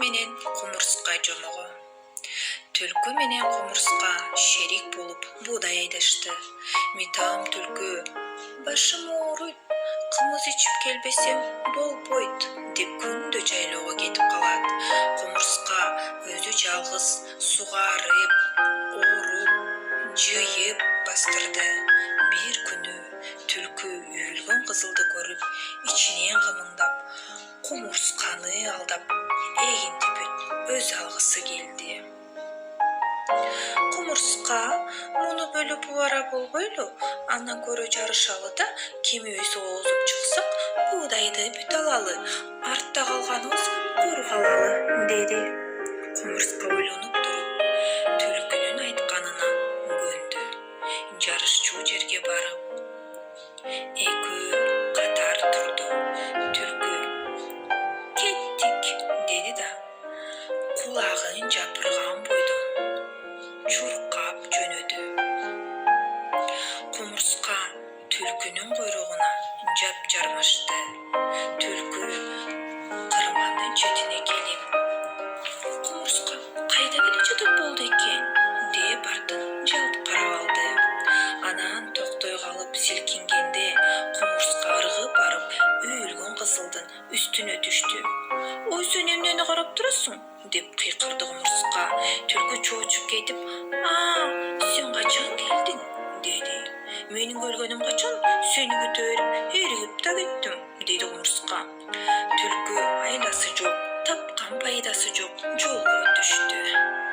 менен кумурска жомого. Түлкү менен кумурска шерик болуп буудай айдашты. Митам түлкү: "Башым ооруйт, кымыз ичип келбесем болбойт" деп күндө жайлоого кетип калат. Кумурска өзү жалгыз сугарып, ооруп, жыйып бастырды. Бир күнү түлкү үйүлгөн кызылды көрүп, ичинен кымыңдап, кумурсканы алдап, эгинтип өзү алгысы келди. Кумурска: "Муну бөлүп убара болбойлу, андан көрө жарышалы да кимибиз оозуп чыксак, буудайды бүт алалы, артта калганыбыз кур калалы" деди. Кумурска ойлонуп туруп, түлкүнүн айтканына көндү. Жарышчу жерге барып, экөө катар турду. Түлкү: "Кеттик" деди да, кулагын жапырган бойдон чуркап жөнөдү. Кумурска түлкүнүн койрогуна жапжармашты. Түлкү кырмандын четине келип: "Кумурска кайда келе жатып болду экен?" деп артын жалт карап алды. Анан токтой калып силкингенде кумурска ыргып барып үйүлгөн кызылдын үстүнө түштү. "Ой, сен эмнени карап турасың?" деп кыйкырды кумурска. Түлкү чоочуп кетип: Сен качан келдиң?" деди. "Менин келгеним качан? Сени күтө берип эригип да кеттим" деди кумурска. Түлкү айласы жок, тапкан пайдасы жок жолго түштү.